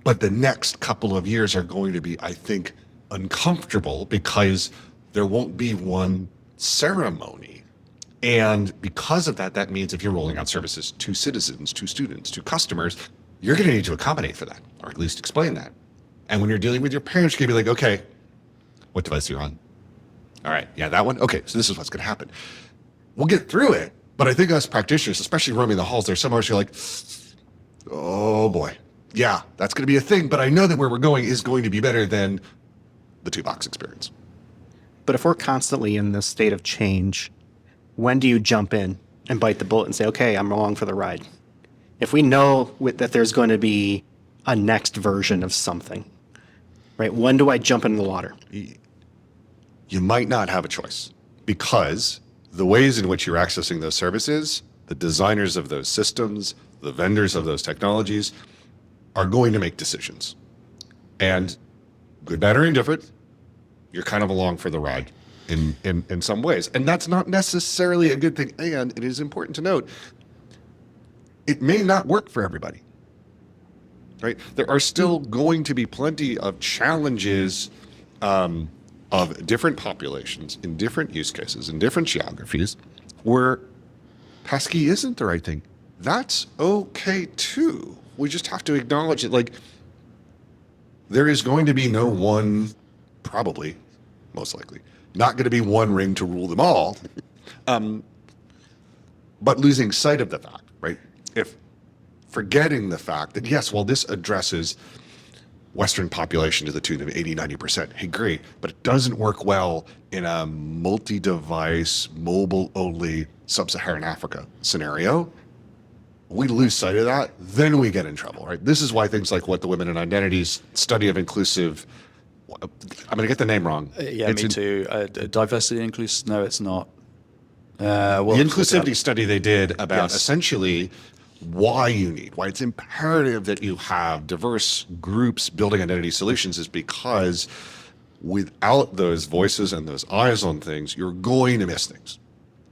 but the next couple of years are going to be, I think, uncomfortable because there won't be one ceremony. And because of that, that means if you're rolling out services to citizens, to students, to customers, you're going to need to accommodate for that, or at least explain that. And when you're dealing with your parents, you're going to be like, okay, what device are you on? All right, yeah, that one? Okay, so this is what's going to happen. We'll get through it, but I think us practitioners, especially roaming the halls, there's some of us who are like, oh boy, yeah, that's going to be a thing, but I know that where we're going is going to be better than the two-box experience.
But if we're constantly in this state of change, when do you jump in and bite the bullet and say, okay, I'm along for the ride? If we know that there's going to be a next version of something, right? When do I jump in the water?
You might not have a choice because the ways in which you're accessing those services, the designers of those systems, the vendors of those technologies are going to make decisions. And good, bad, or indifferent, you're kind of along for the ride in some ways. And that's not necessarily a good thing. And it is important to note, it may not work for everybody, right? There are still going to be plenty of challenges of different populations in different use cases, in different geographies, where passkey isn't the right thing. That's okay too. We just have to acknowledge it. Like, there is going to be no one, probably, most likely, not going to be one ring to rule them all. But losing sight of the fact, right? If forgetting the fact that, yes, well, this addresses Western population to the tune of 80, 90%. Hey, great. But it doesn't work well in a multi-device, mobile-only sub-Saharan Africa scenario. We lose sight of that, then we get in trouble, right? This is why things like what the Women in Identities study of inclusive, I'm going to get the name wrong.
Yeah, me too. Diversity and inclusive, no, it's not.
The inclusivity study they did about essentially why it's imperative that you have diverse groups building identity solutions is because without those voices and those eyes on things, you're going to miss things.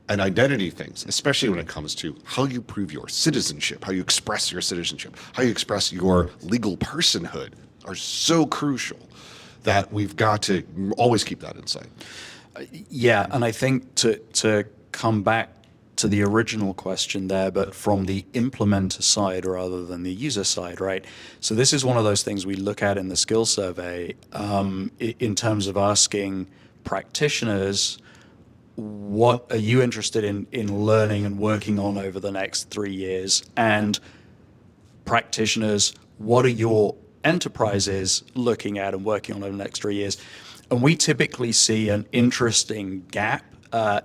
And identity things, especially when it comes to how you prove your citizenship, how you express your citizenship, how you express your legal personhood, are so crucial that we've got to always keep that in sight.
Yeah, and I think to come back to the original question there, but from the implementer side rather than the user side, right? So this is one of those things we look at in the skills survey in terms of asking practitioners, what are you interested in learning and working on over the next 3 years? And practitioners, what are your enterprises looking at and working on over the next 3 years? And we typically see an interesting gap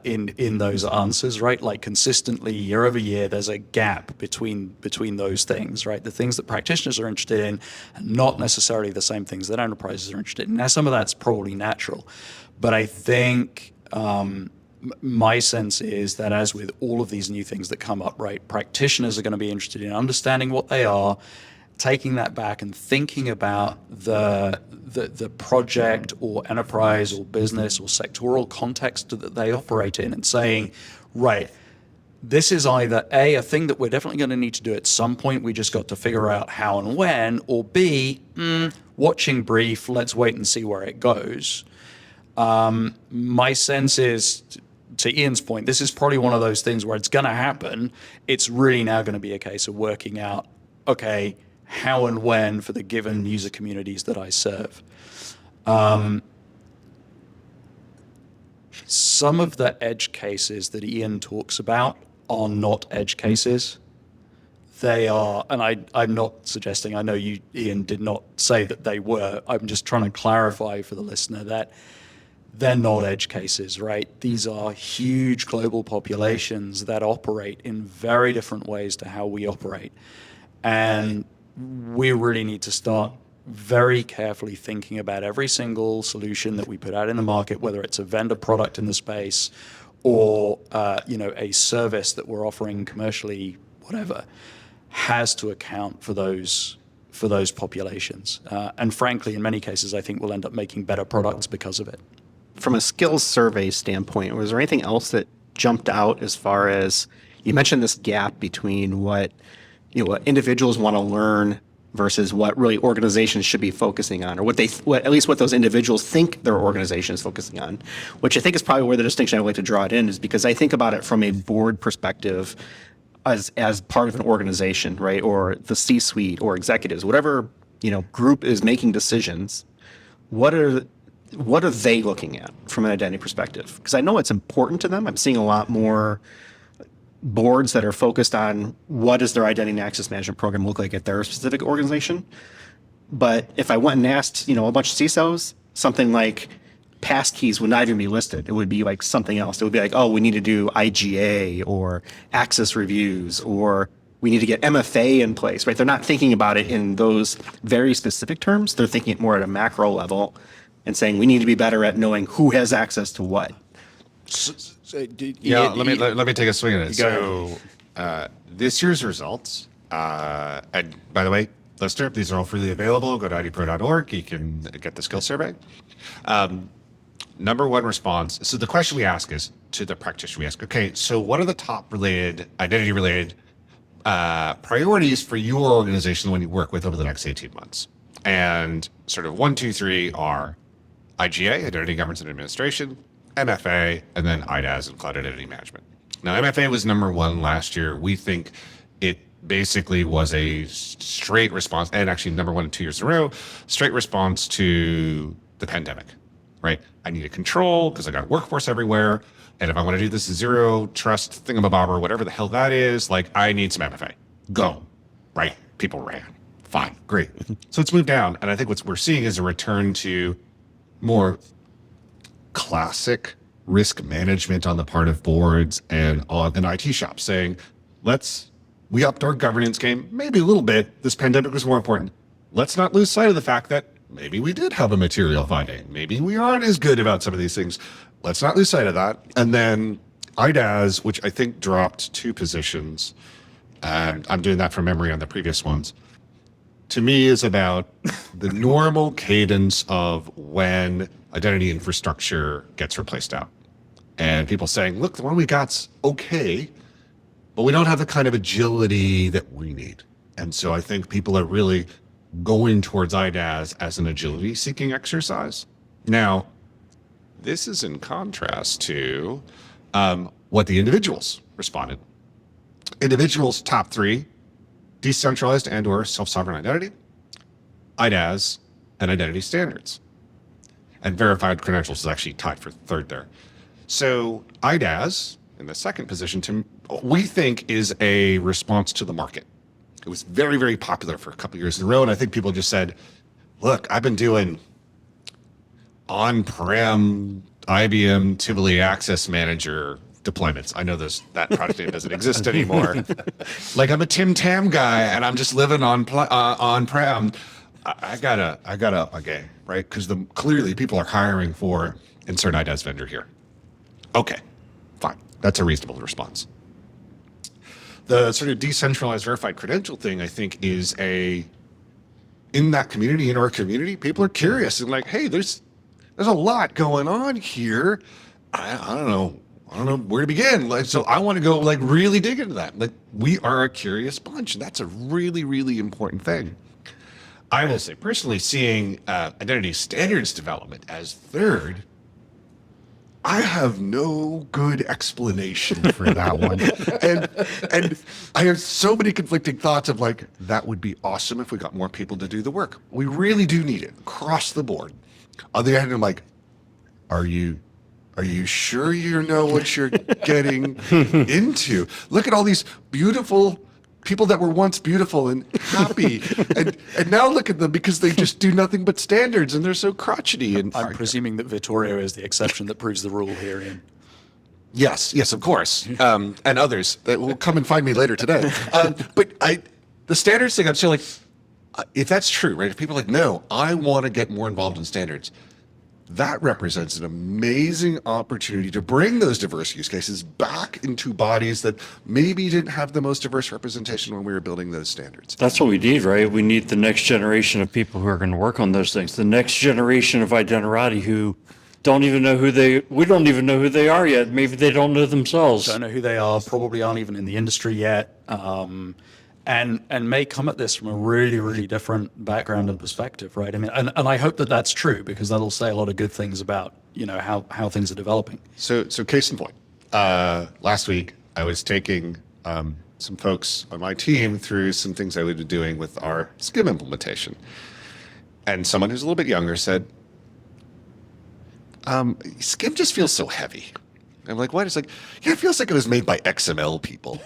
in those answers, right? Like consistently year over year, there's a gap between those things, right? The things that practitioners are interested in, not necessarily the same things that enterprises are interested in. Now, some of that's probably natural, but I think my sense is that as with all of these new things that come up, right, practitioners are going to be interested in understanding what they are, taking that back and thinking about the project or enterprise or business or sectoral context that they operate in and saying, right, this is either a thing that we're definitely going to need to do at some point, we just got to figure out how and when, or B, watching brief, let's wait and see where it goes. My sense is, to Ian's point, this is probably one of those things where it's going to happen. It's really now going to be a case of working out, okay, how and when for the given user communities that I serve. Some of the edge cases that Ian talks about are not edge cases. They are, and I'm not suggesting, I know you, Ian, did not say that they were. I'm just trying to clarify for the listener that they're not edge cases, right? These are huge global populations that operate in very different ways to how we operate. And we really need to start very carefully thinking about every single solution that we put out in the market, whether it's a vendor product in the space or a service that we're offering commercially, whatever, has to account for those populations. And frankly, in many cases, I think we'll end up making better products because of it.
From a skills survey standpoint, was there anything else that jumped out as far as, you mentioned this gap between what individuals want to learn versus what really organizations should be focusing on, or at least what those individuals think their organization is focusing on, which I think is probably where the distinction I would like to draw it in is because I think about it from a board perspective as part of an organization, right? Or the C-suite or executives, whatever, group is making decisions. What are they looking at from an identity perspective? Because I know it's important to them. I'm seeing a lot more boards that are focused on what does their identity and access management program look like at their specific organization. But if I went and asked, a bunch of CISOs, something like passkeys would not even be listed. It would be like something else. It would be like, oh, we need to do IGA or access reviews, or we need to get MFA in place, right? They're not thinking about it in those very specific terms. They're thinking it more at a macro level and saying we need to be better at knowing who has access to what.
Let me take a swing at it. So this year's results, and by the way, listener, these are all freely available. Go to idpro.org. You can get the skills survey. Number one response. So the question we ask is to the practitioner. We ask, okay, so what are the top identity related priorities for your organization when you work with over the next 18 months? And sort of 1, 2, 3 are IGA, Identity Governance and Administration, MFA, and then IDaaS and Cloud Identity Management. Now, MFA was number one last year. We think it basically was a straight response, and actually number one in 2 years in a row, straight response to the pandemic, right? I need a control because I got a workforce everywhere. And if I want to do this zero trust thingamabobber, whatever the hell that is, I need some MFA. Go, right? People ran. Fine, great. So it's moved down. And I think what we're seeing is a return to more classic risk management on the part of boards and IT shops saying, we upped our governance game, maybe a little bit. This pandemic was more important. Let's not lose sight of the fact that maybe we did have a material finding. Maybe we aren't as good about some of these things. Let's not lose sight of that. And then IDaaS, which I think dropped 2 positions, and I'm doing that from memory on the previous ones, to me is about the normal cadence of when identity infrastructure gets replaced out. And people saying, look, the one we got's okay, but we don't have the kind of agility that we need. And so I think people are really going towards IDaaS as an agility seeking exercise. Now, this is in contrast to what the individuals responded. Individuals' top 3, decentralized and or self-sovereign identity, IDaaS, and identity standards. And verified credentials is actually tied for 3rd there. So IDaaS, in the 2nd position, we think is a response to the market. It was very, very popular for a couple of years in a row. And I think people just said, look, I've been doing on-prem IBM Tivoli Access Manager deployments. I know that product name doesn't exist anymore. I'm a Tim Tam guy and I'm just living on-prem. I gotta up my game, right? Because clearly people are hiring for insert IDaaS vendor here. Okay, fine. That's a reasonable response. The sort of decentralized verified credential thing, I think, is in our community, people are curious and hey, there's a lot going on here. I don't know where to begin. So I want to go really dig into that. We are a curious bunch, and that's a really, really important thing. I will say personally, seeing identity standards development as 3rd I have no good explanation for that one. And I have so many conflicting thoughts of like, that would be awesome if we got more people to do the work. We really do need it across the board. On the other hand, I'm like, are you sure you know what you're getting into? Look at all these beautiful people that were once beautiful and happy, and now look at them because they just do nothing but standards and they're so crotchety. And
I'm presuming that Vittorio is the exception that proves the rule here, Ian.
yes, of course, and others that will come and find me later today. But the standards thing, I'm still like, if that's true, right? If people are like, no, I want to get more involved in standards. That represents an amazing opportunity to bring those diverse use cases back into bodies that maybe didn't have the most diverse representation when we were building those standards.
That's what we need, right? We need the next generation of people who are going to work on those things. The next generation of Identity who don't even know we don't even know who they are yet. Maybe they don't know themselves.
Don't know who they are, probably aren't even in the industry yet, and may come at this from a really, really different background and perspective, right? I mean, and I hope that that's true, because that'll say a lot of good things about, how things are developing.
So case in point, last week I was taking some folks on my team through some things I would be doing with our SCIM implementation. And someone who's a little bit younger said, SCIM just feels so heavy. I'm like, what? It's like, yeah, it feels like it was made by XML people.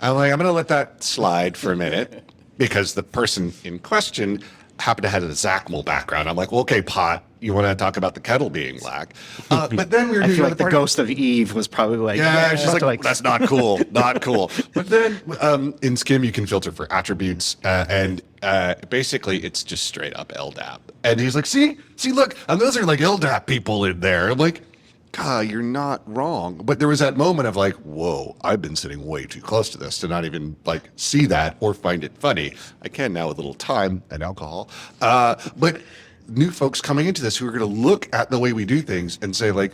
I'm like, I'm going to let that slide for a minute, because the person in question happened to have a XACML background. I'm like, well, okay, Pot, you want to talk about the kettle being black? But then we were
I
doing
feel like the ghost of Eve was probably like,
yeah, she's like, that's not cool, not cool. But then in SCIM, you can filter for attributes, and basically it's just straight up LDAP. And he's like, see, look, and those are like LDAP people in there. I'm like, God, you're not wrong. But there was that moment of like, whoa, I've been sitting way too close to this to not even like see that or find it funny. I can now with a little time and alcohol. But new folks coming into this who are going to look at the way we do things and say like,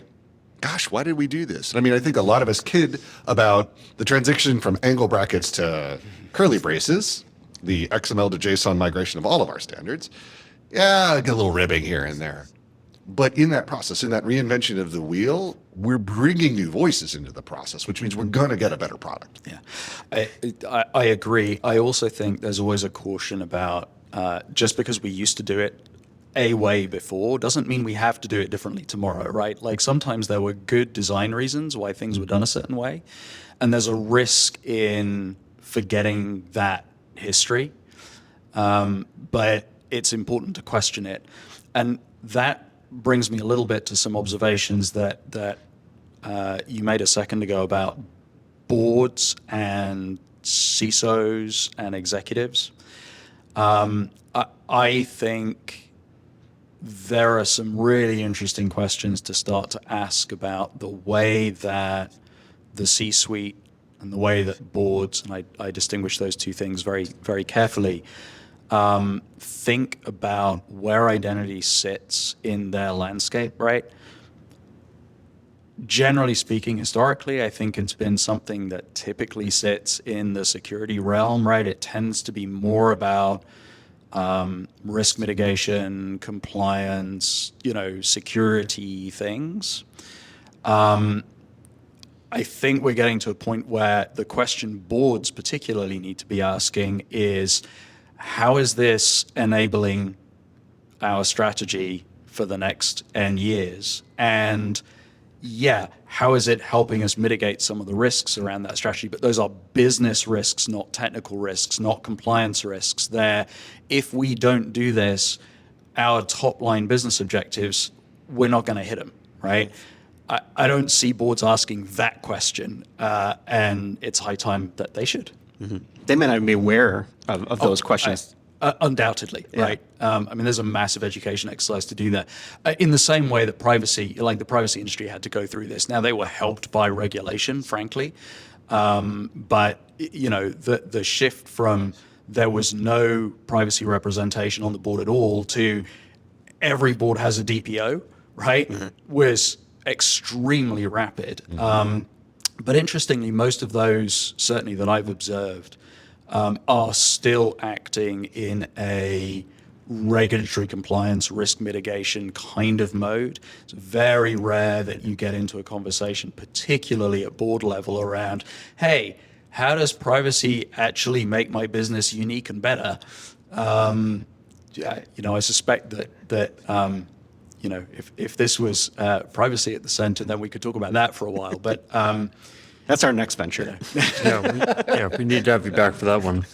gosh, why did we do this? I mean, I think a lot of us kid about the transition from angle brackets to curly braces, the XML to JSON migration of all of our standards. Yeah, get a little ribbing here and there. But in that process, in that reinvention of the wheel, we're bringing new voices into the process, which means we're going to get a better product.
Yeah, I agree. I also think there's always a caution about just because we used to do it a way before doesn't mean we have to do it differently tomorrow, right? Like sometimes there were good design reasons why things were done a certain way, and there's a risk in forgetting that history. But it's important to question it, and that brings me a little bit to some observations that you made a second ago about boards and CISOs and executives. I think there are some really interesting questions to start to ask about the way that the C-suite and the way that boards, and I distinguish those two things very, very carefully, think about where identity sits in their landscape, right? Generally speaking, historically, I think it's been something that typically sits in the security realm, right? It tends to be more about risk mitigation, compliance, security things. I think we're getting to a point where the question boards particularly need to be asking is, how is this enabling our strategy for the next N years? And yeah, how is it helping us mitigate some of the risks around that strategy? But those are business risks, not technical risks, not compliance risks. If we don't do this, our top line business objectives, we're not going to hit them, right? I don't see boards asking that question, and it's high time that they should.
Mm-hmm. They may not be aware of those questions.
Undoubtedly, yeah. Right? I mean, there's a massive education exercise to do that. In the same way that the privacy industry had to go through this. Now, they were helped by regulation, frankly. But, the shift from there was no privacy representation on the board at all to every board has a DPO, right? Mm-hmm. Was extremely rapid. Mm-hmm. But interestingly, most of those, certainly that I've observed, are still acting in a regulatory compliance, risk mitigation kind of mode. It's very rare that you get into a conversation, particularly at board level, around, hey, how does privacy actually make my business unique and better? I suspect that if this was privacy at the center, then we could talk about that for a while. But
That's our next venture.
We need to have you back for that one.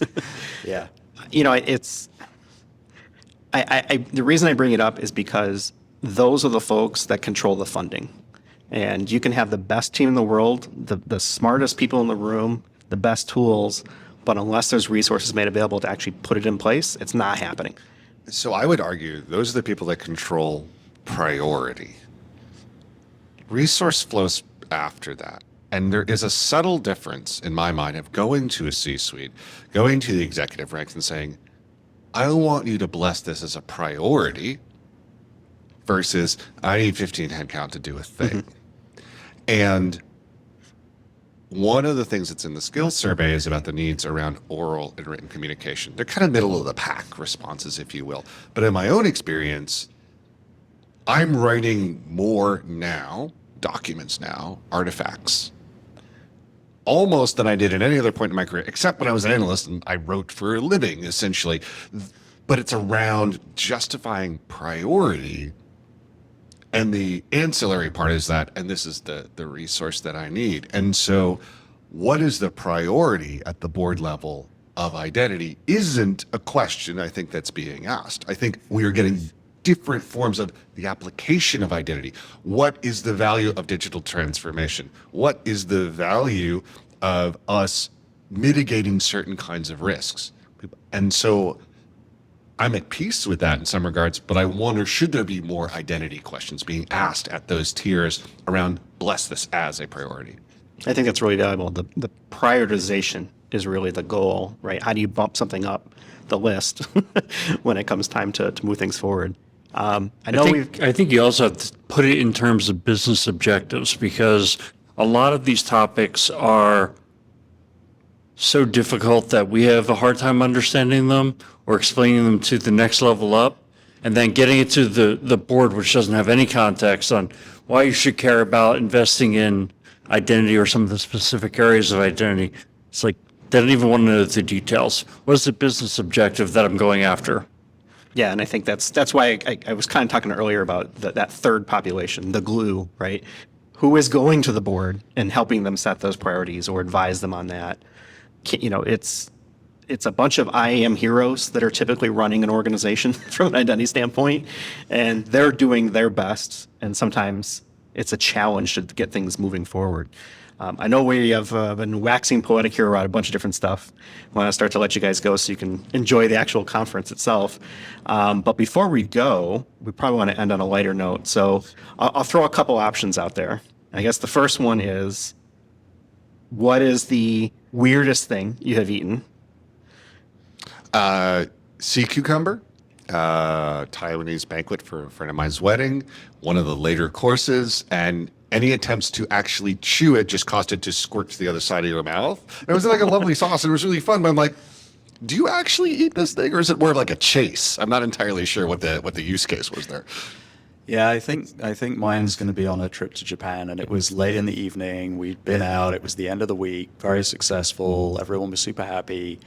yeah.
It's the reason I bring it up is because those are the folks that control the funding. And you can have the best team in the world, the smartest people in the room, the best tools, but unless there's resources made available to actually put it in place, it's not happening.
So I would argue those are the people that control priority. Resource flows after that. And there is a subtle difference in my mind of going to a C-suite, going to the executive ranks and saying, I want you to bless this as a priority versus I need 15 headcount to do a thing. And one of the things that's in the skills survey is about the needs around oral and written communication. They're kind of middle of the pack responses, if you will. But in my own experience, I'm writing more now, documents now, artifacts, almost than I did at any other point in my career, except when I was an analyst and I wrote for a living, essentially. But it's around justifying priority. And the ancillary part is that, and this is the resource that I need. And so what is the priority at the board level of identity isn't a question I think that's being asked. I think we are getting different forms of the application of identity. What is the value of digital transformation? What is the value of us mitigating certain kinds of risks? And so I'm at peace with that in some regards, but I wonder, should there be more identity questions being asked at those tiers around bless this as a priority?
I think that's really valuable. The prioritization is really the goal, right? How do you bump something up the list when it comes time to move things forward? I
think you also have to put it in terms of business objectives, because a lot of these topics are so difficult that we have a hard time understanding them or explaining them to the next level up, and then getting it to the board, which doesn't have any context on why you should care about investing in identity or some of the specific areas of identity. It's like they don't even want to know the details. What is the business objective that I'm going after?
Yeah, and I think that's why I was kind of talking earlier about that third population, the glue, right? Who is going to the board and helping them set those priorities or advise them on that? It's a bunch of IAM heroes that are typically running an organization from an identity standpoint, and they're doing their best, and sometimes it's a challenge to get things moving forward. I know we have been waxing poetic here about a bunch of different stuff. I want to start to let you guys go so you can enjoy the actual conference itself. But before we go, we probably want to end on a lighter note. So I'll throw a couple options out there. I guess the first one is, what is the weirdest thing you have eaten?
Sea cucumber, Taiwanese banquet for a friend of mine's wedding, one of the later courses, and any attempts to actually chew it just caused it to squirt to the other side of your mouth. And it was like a lovely sauce, and it was really fun, but I'm like, do you actually eat this thing, or is it more of like a chase? I'm not entirely sure what the use case was there.
Yeah, I think mine's going to be on a trip to Japan, and it was late in the evening. We'd been out. It was the end of the week. Very successful. Everyone was super happy.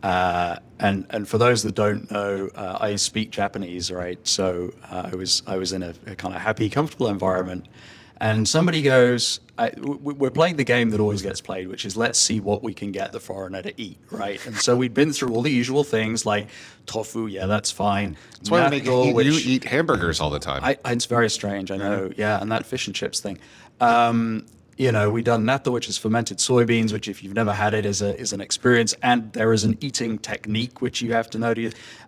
And for those that don't know, I speak Japanese, right? So I was in a kind of happy, comfortable environment. And somebody goes, we're playing the game that always gets played, which is let's see what we can get the foreigner to eat, right? And so we'd been through all the usual things like tofu, yeah, that's fine.
That's why you eat hamburgers all the time.
It's very strange, I know, yeah, and that fish and chips thing. We've done natto, which is fermented soybeans, which if you've never had it is an experience, and there is an eating technique which you have to know.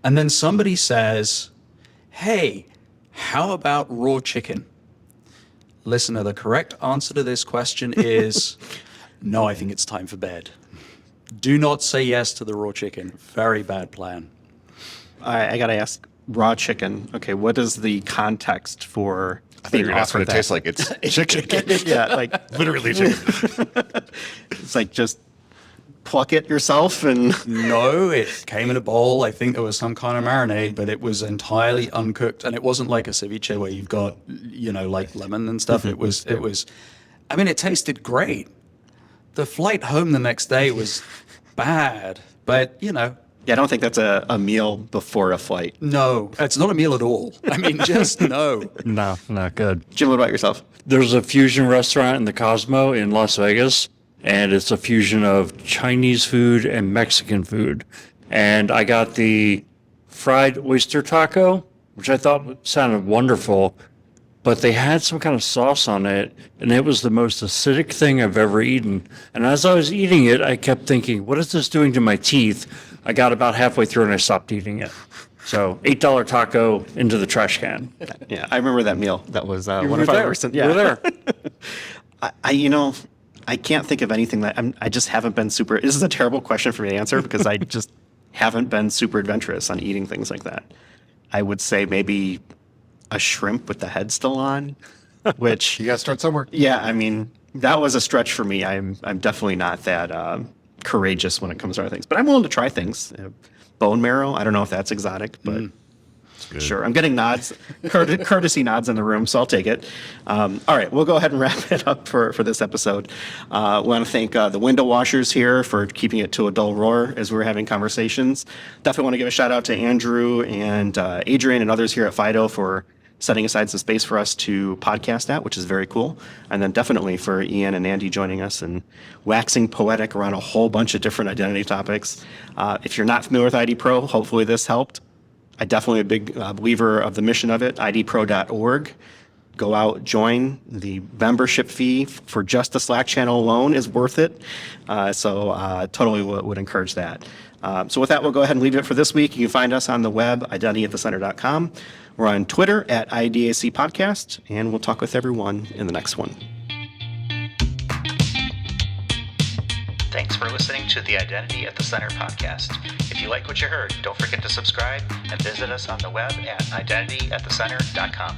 And then somebody says, hey, how about raw chicken? Listener, the correct answer to this question is no, I think it's time for bed. Do not say yes to the raw chicken. Very bad plan.
I got to ask, raw chicken. Okay, what is the context for
I think you're going to ask what it tastes like. It's chicken.
Yeah, like
literally chicken.
It's like just pluck it yourself? And
No, it came in a bowl. I think there was some kind of marinade, but it was entirely uncooked, and it wasn't like a ceviche where you've got, like lemon and stuff. It was. I mean, it tasted great. The flight home the next day was bad, but
yeah, I don't think that's a meal before a flight.
no, it's not a meal at all. I mean, just no.
No, not good.
Jim, what about yourself?
There's a fusion restaurant in the Cosmo in Las Vegas, and it's a fusion of Chinese food and Mexican food. And I got the fried oyster taco, which I thought sounded wonderful, but they had some kind of sauce on it, and it was the most acidic thing I've ever eaten. And as I was eating it, I kept thinking, what is this doing to my teeth? I got about halfway through and I stopped eating it. So $8 taco into the trash can.
Yeah, I remember that meal. That was one
were
of our
there.
recent.
You
Yeah,
were there.
I can't think of anything that I just haven't been super. This is a terrible question for me to answer because I just haven't been super adventurous on eating things like that. I would say maybe a shrimp with the head still on, which
You got to start somewhere.
yeah, I mean that was a stretch for me. I'm definitely not that courageous when it comes to other things, but I'm willing to try things. Bone marrow. I don't know if that's exotic, but. Sure. I'm getting nods, courtesy nods in the room, so I'll take it. All right, we'll go ahead and wrap it up for this episode. I want to thank the window washers here for keeping it to a dull roar as we were having conversations. Definitely want to give a shout out to Andrew and Adrian and others here at FIDO for setting aside some space for us to podcast at, which is very cool. And then definitely for Ian and Andi joining us and waxing poetic around a whole bunch of different identity topics. If you're not familiar with IDPro, hopefully this helped. I'm definitely a big believer of the mission of it, idpro.org. Go out, join. The membership fee for just the Slack channel alone is worth it. So totally would encourage that. So with that, we'll go ahead and leave it for this week. You can find us on the web, identityatthecenter.com. We're on Twitter at IDAC Podcast, and we'll talk with everyone in the next one.
Thanks for listening to the Identity at the Center podcast. If you like what you heard, don't forget to subscribe and visit us on the web at identityatthecenter.com.